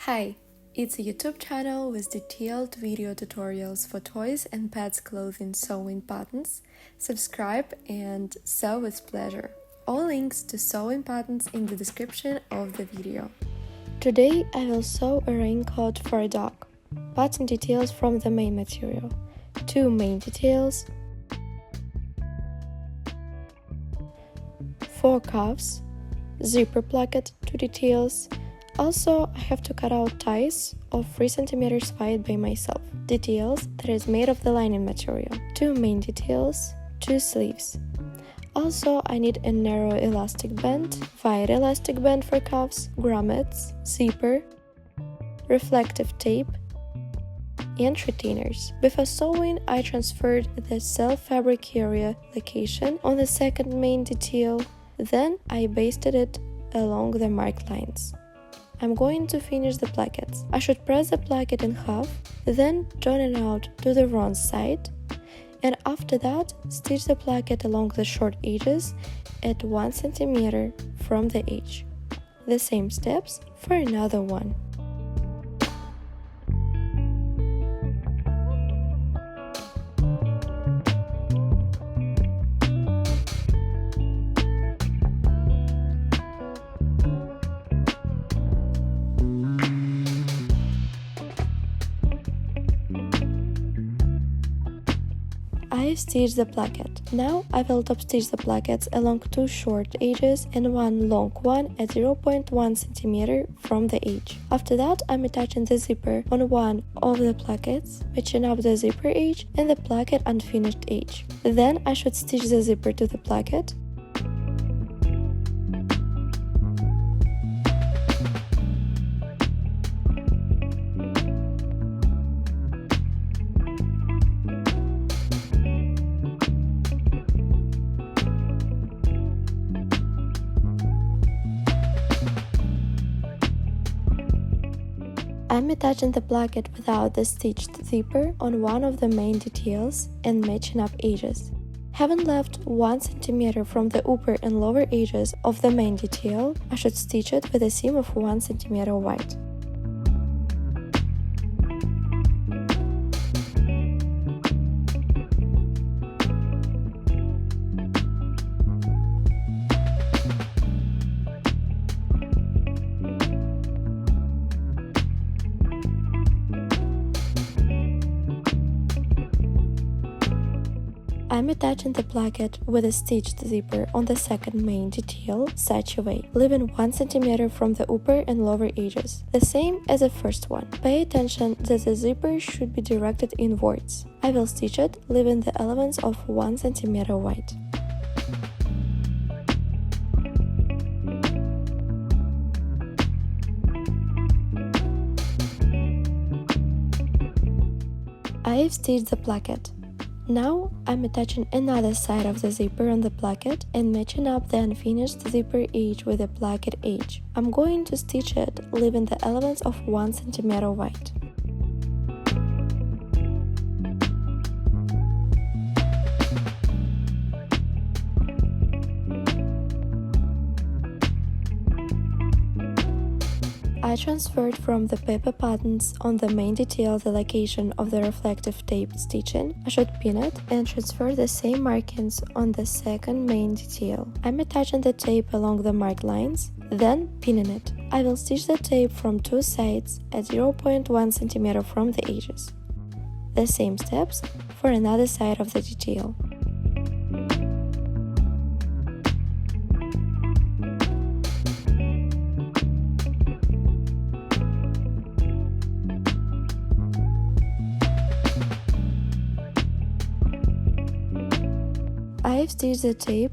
Hi, it's a YouTube channel with detailed video tutorials for toys and pets clothing sewing patterns. Subscribe and sew with pleasure. All links to sewing patterns in the description of the video. Today I will sew a raincoat for a dog. Pattern details from the main material. 2 main details, 4 cuffs, zipper placket, 2 details. Also, I have to cut out ties of 3 cm wide by myself. Details that is made of the lining material. 2 main details, 2 sleeves. Also, I need a narrow elastic band, wide elastic band for cuffs, grommets, zipper, reflective tape, and retainers. Before sewing, I transferred the self-fabric area location on the second main detail. Then I basted it along the marked lines. I'm going to finish the plackets. I should press the placket in half, then turn it out to the wrong side, and after that, stitch the placket along the short edges at 1 cm from the edge. The same steps for another one. I stitched the placket. Now I will top stitch the plackets along 2 short edges and 1 long one at 0.1 cm from the edge. After that, I'm attaching the zipper on one of the plackets, matching up the zipper edge and the placket unfinished edge. Then I should stitch the zipper to the placket. I'm attaching the placket without the stitched zipper on one of the main details and matching up edges. Having left 1 cm from the upper and lower edges of the main detail, I should stitch it with a seam of 1 cm wide. I'm attaching the placket with a stitched zipper on the second main detail such a way, leaving 1 cm from the upper and lower edges, the same as the first one. Pay attention that the zipper should be directed inwards. I will stitch it, leaving the elements of 1 cm wide. I have stitched the placket. Now I'm attaching another side of the zipper on the placket and matching up the unfinished zipper edge with the placket edge. I'm going to stitch it, leaving the elements of 1 cm wide. I transferred from the paper patterns on the main detail the location of the reflective tape stitching. I should pin it and transfer the same markings on the second main detail. I'm attaching the tape along the marked lines, then pinning it. I will stitch the tape from 2 sides at 0.1 cm from the edges. The same steps for another side of the detail. I've stitched the tape.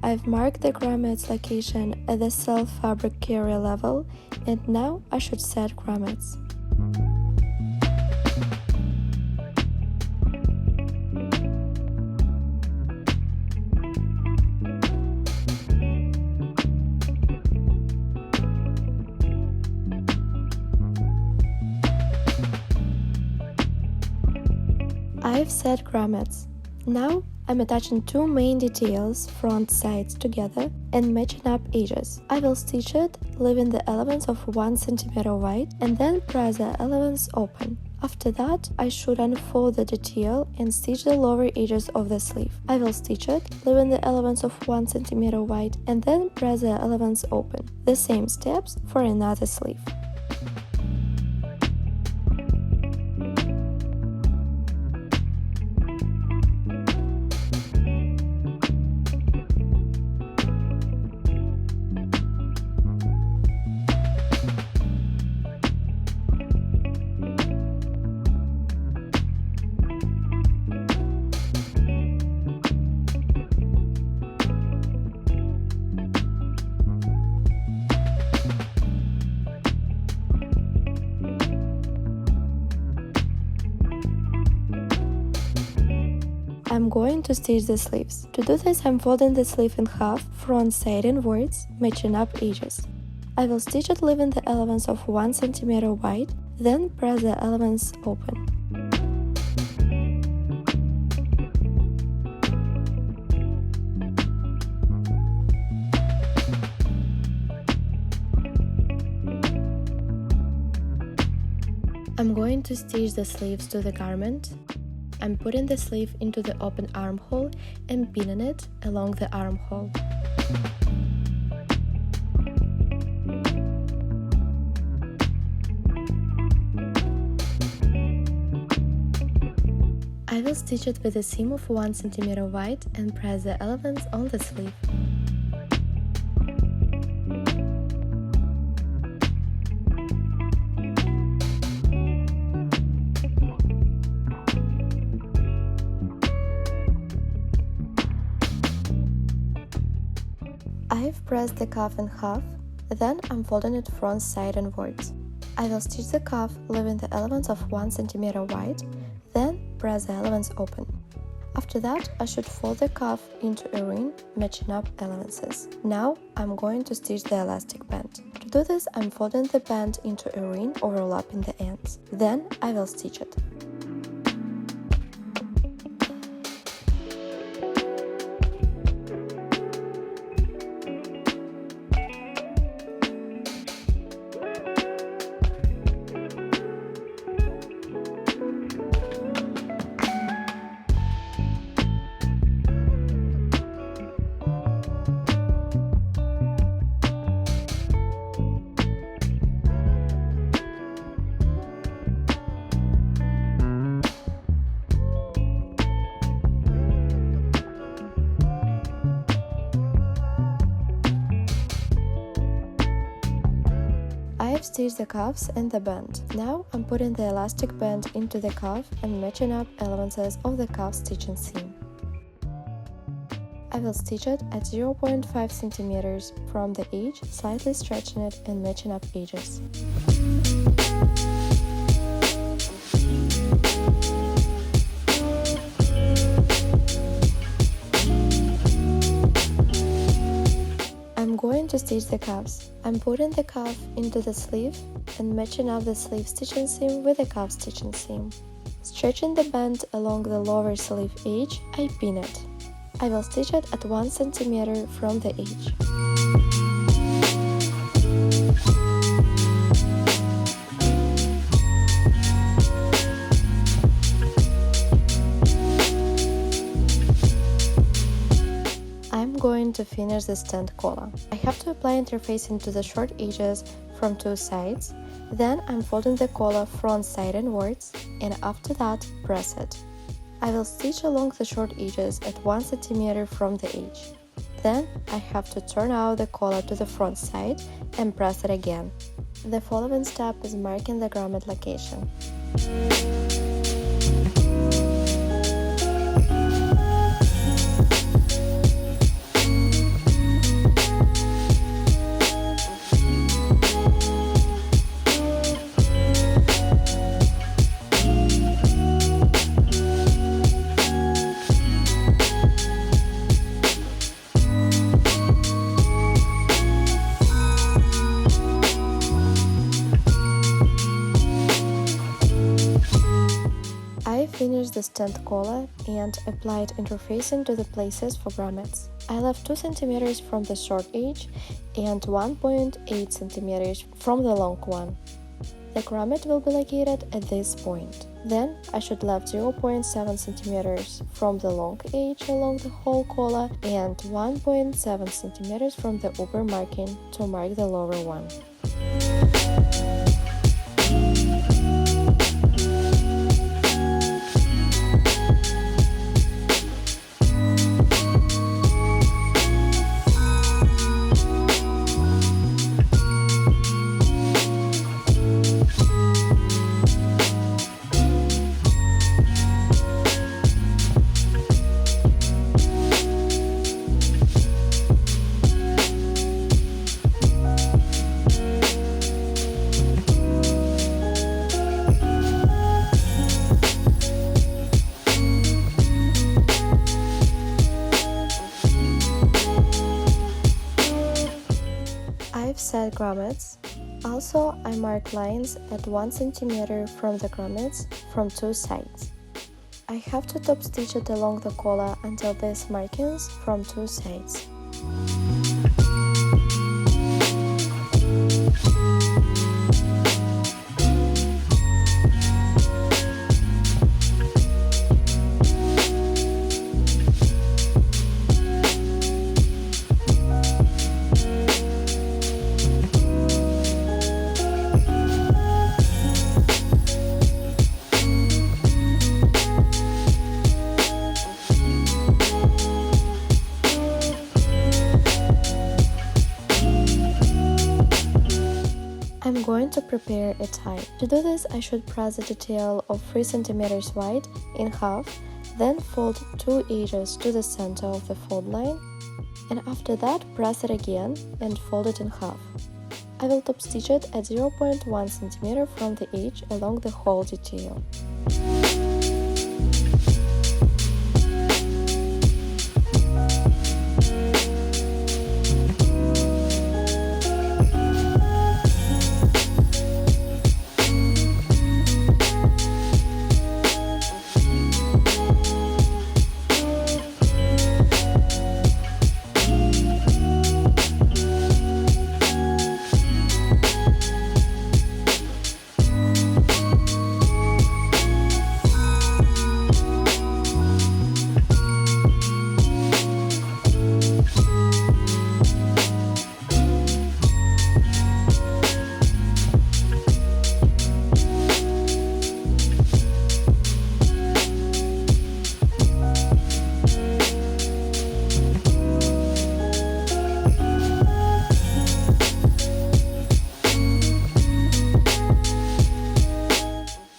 I've marked the grommet's location at the self-fabric area level, and now I should set grommets. I've set grommets. Now I'm attaching two main details, front sides together, and matching up edges. I will stitch it, leaving the elements of 1 cm wide, and then press the elements open. After that, I should unfold the detail and stitch the lower edges of the sleeve. I will stitch it, leaving the elements of 1 cm wide, and then press the elements open. The same steps for another sleeve. I'm going to stitch the sleeves. To do this, I'm folding the sleeve in half, front side inwards, matching up edges. I will stitch it leaving the elements of 1 cm wide, then press the elements open. I'm going to stitch the sleeves to the garment. I'm putting the sleeve into the open armhole and pinning it along the armhole. I will stitch it with a seam of 1 cm wide and press the elements on the sleeve. I've pressed the cuff in half, then I'm folding it front side inwards. I will stitch the cuff, leaving the elements of 1 cm wide, then press the elements open. After that, I should fold the cuff into a ring, matching up elements. Now I'm going to stitch the elastic band. To do this, I'm folding the band into a ring, overlapping the ends. Then I will stitch it. I've stitched the cuffs and the band. Now I'm putting the elastic band into the cuff and matching up elements of the cuff stitching seam. I will stitch it at 0.5 cm from the edge, slightly stretching it and matching up edges. I'm going to stitch the cuffs. I'm putting the cuff into the sleeve and matching up the sleeve stitching seam with the cuff stitching seam. Stretching the band along the lower sleeve edge, I pin it. I will stitch it at 1 cm from the edge. I'm going to finish the stand collar. I have to apply interfacing to the short edges from two sides, then I'm folding the collar front side inwards, and after that press it. I will stitch along the short edges at 1 cm from the edge. Then I have to turn out the collar to the front side and press it again. The following step is marking the grommet location. I finished used the stand collar and applied interfacing to the places for grommets. I left 2 cm from the short edge and 1.8 cm from the long one. The grommet will be located at this point. Then I should left 0.7 cm from the long edge along the whole collar and 1.7 cm from the upper marking to mark the lower one. I've set grommets. Also, I mark lines at 1 cm from the grommets from 2 sides. I have to top stitch it along the collar until these markings from 2 sides. I'm going to prepare a tie. To do this, I should press a detail of 3 cm wide in half, then fold 2 edges to the center of the fold line, and after that press it again and fold it in half. I will top stitch it at 0.1 cm from the edge along the whole detail.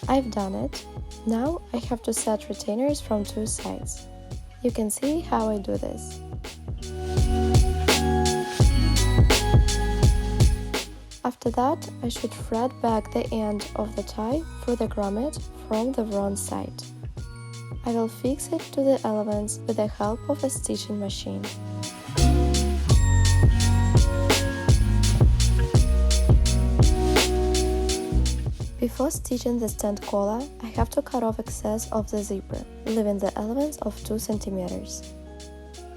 I've done it. Now I have to set retainers from 2 sides. You can see how I do this. After that, I should thread back the end of the tie through the grommet from the wrong side. I will fix it to the elements with the help of a stitching machine. Before stitching the stand collar, I have to cut off excess of the zipper, leaving the elements of 2 cm.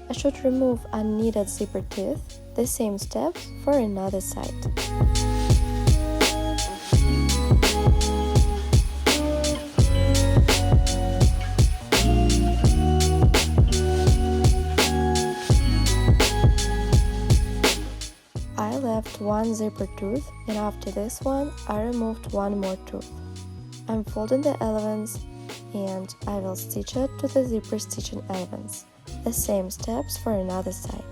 I should remove unneeded zipper teeth, the same steps for another side. I left 1 zipper tooth, and after this one I removed 1 more tooth. I'm folding the elements and I will stitch it to the zipper stitching elements. The same steps for another side.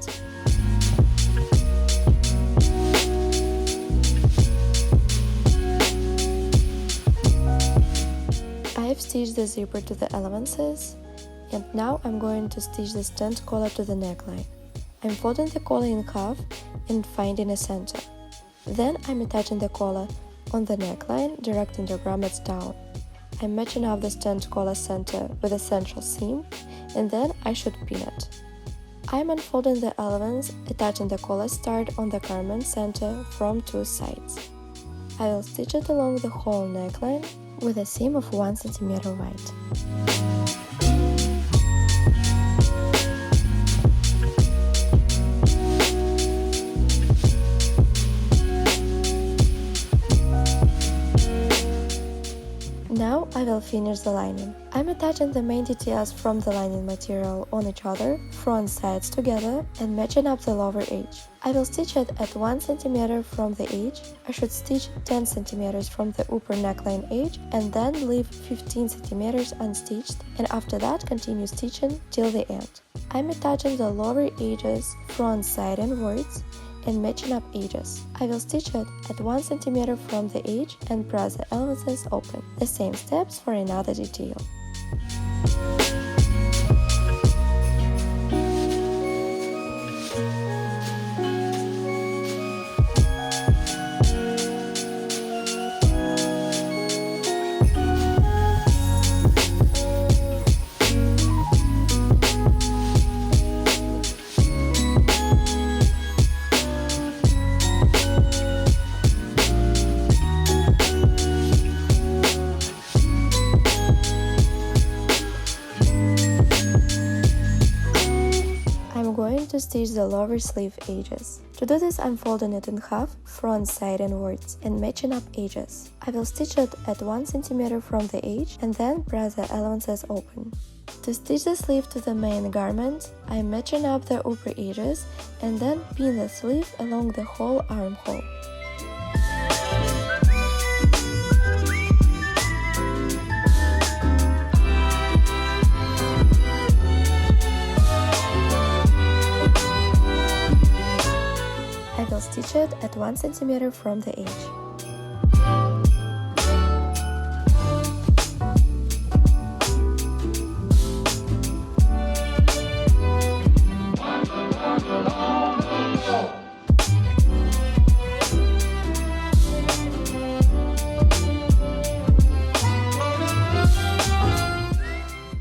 I've stitched the zipper to the elements, and now I'm going to stitch the stand collar to the neckline. I'm folding the collar in half and finding a center. Then I'm attaching the collar on the neckline, directing the grommets down. I'm matching up the stand collar center with the central seam, and then I should pin it. I'm unfolding the elements, attaching the collar stud on the garment center from 2 sides. I will stitch it along the whole neckline with a seam of 1 cm wide. Now I will finish the lining. I'm attaching the main details from the lining material on each other, front sides together, and matching up the lower edge. I will stitch it at 1 cm from the edge. I should stitch 10 cm from the upper neckline edge and then leave 15 cm unstitched, and after that continue stitching till the end. I'm attaching the lower edges front side inwards and matching up edges. I will stitch it at 1 cm from the edge and press the elevations open. The same steps for another detail. To stitch the lower sleeve edges. To do this, I'm folding it in half, front side inwards, and matching up edges. I will stitch it at 1 cm from the edge and then press the allowances open. To stitch the sleeve to the main garment, I'm matching up the upper edges and then pin the sleeve along the whole armhole. I will stitch it at 1 cm from the edge.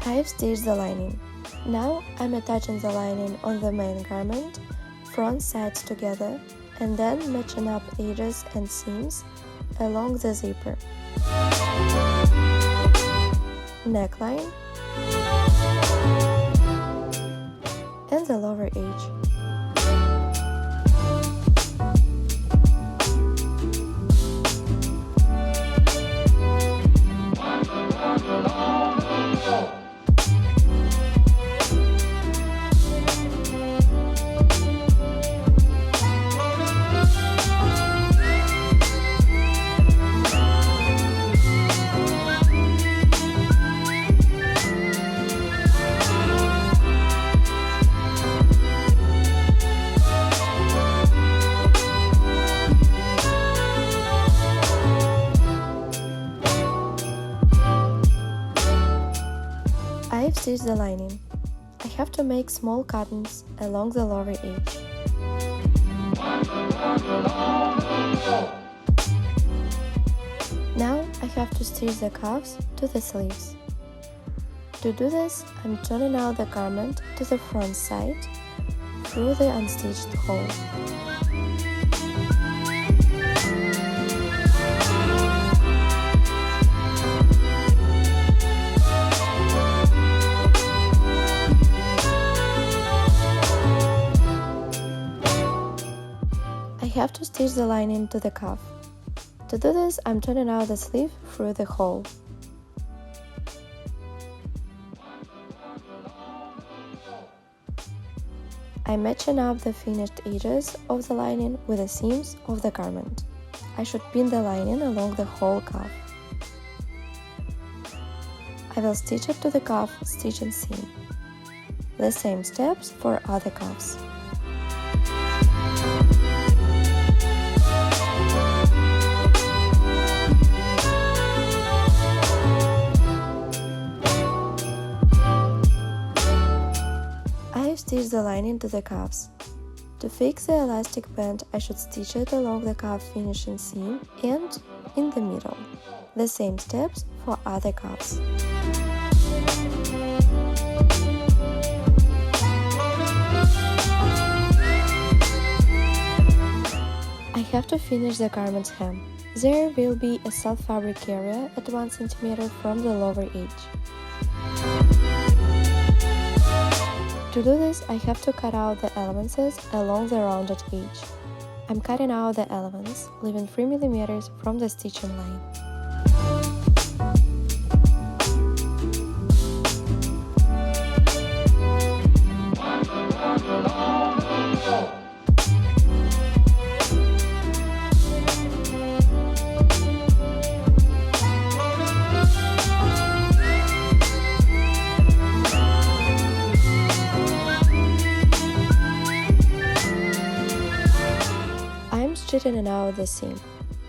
I have stitched the lining. Now I'm attaching the lining on the main garment, front sides together, and then matching up edges and seams along the zipper, neckline, and the lower edge. I've stitched the lining. I have to make small cuttings along the lower edge. Now I have to stitch the cuffs to the sleeves. To do this, I'm turning out the garment to the front side through the unstitched hole. I have to stitch the lining to the cuff. To do this, I'm turning out the sleeve through the hole. I'm matching up the finished edges of the lining with the seams of the garment. I should pin the lining along the whole cuff. I will stitch it to the cuff, stitch and seam. The same steps for other cuffs. Stitch the lining to the cuffs. To fix the elastic band, I should stitch it along the cuff finishing seam and in the middle. The same steps for other cuffs. I have to finish the garment's hem. There will be a self-fabric area at 1 cm from the lower edge. To do this, I have to cut out the elements along the rounded edge. I'm cutting out the elements, leaving 3 mm from the stitching line. Straightening out the seam.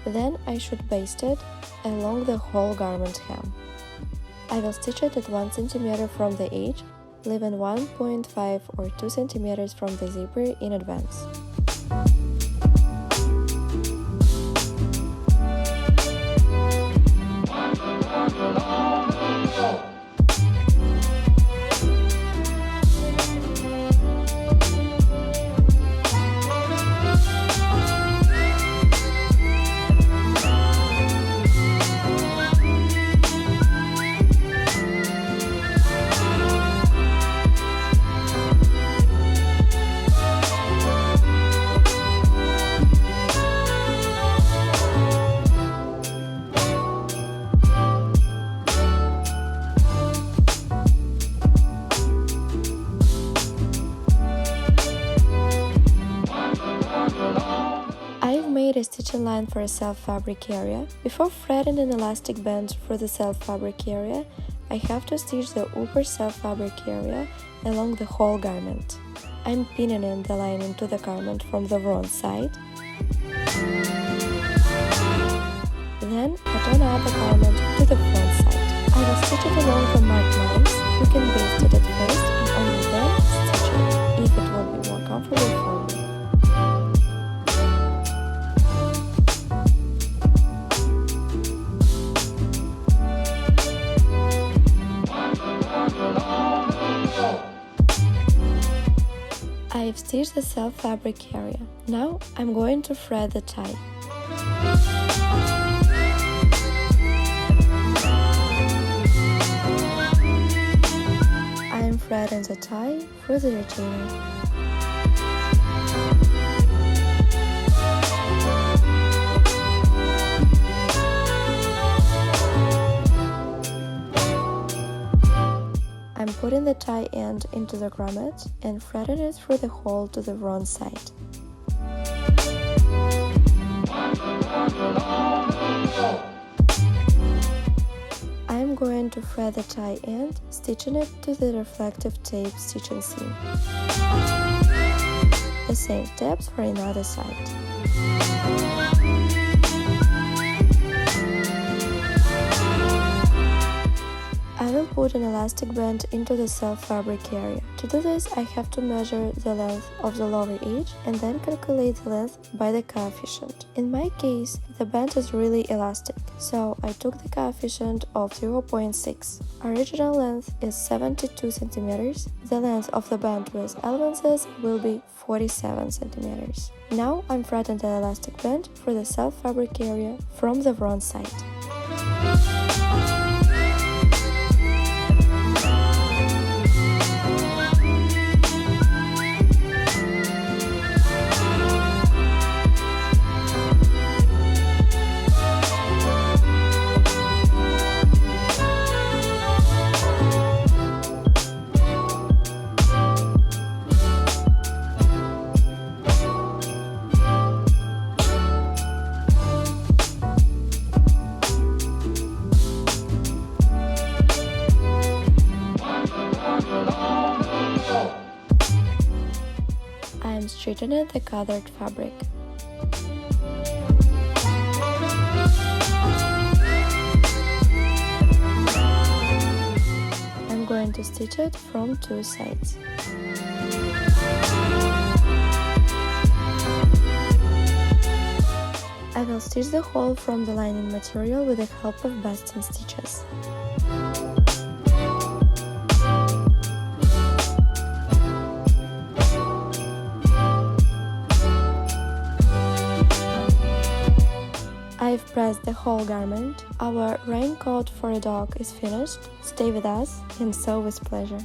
Then I should baste it along the whole garment hem. I will stitch it at 1 cm from the edge, leaving 1.5 or 2 cm from the zipper in advance. Made a stitching line for a self-fabric area. Before threading an elastic band for the self-fabric area, I have to stitch the upper self-fabric area along the whole garment. I'm pinning in the lining to the garment from the wrong side. Then I turn out the garment to the front side. I will stitch it along the marked lines. You can baste it at first and only then stitch it, if it will be more comfortable for you. I've stitched the self-fabric area. Now I'm going to thread the tie. I'm threading the tie through the retainer. I'm putting the tie end into the grommet and threading it through the hole to the wrong side. I'm going to thread the tie end, stitching it to the reflective tape stitching seam. The same steps for another side. I will put an elastic band into the self-fabric area. To do this, I have to measure the length of the lower edge and then calculate the length by the coefficient. In my case, the band is really elastic, so I took the coefficient of 0.6. Original length is 72 cm. The length of the band with elements will be 47 cm. Now I'm threading the elastic band for the self-fabric area from the wrong side. I'm straightening the gathered fabric. I'm going to stitch it from two sides. I will stitch the hole from the lining material with the help of basting stitches. I've whole garment. Our raincoat for a dog is finished. Stay with us and sew with pleasure.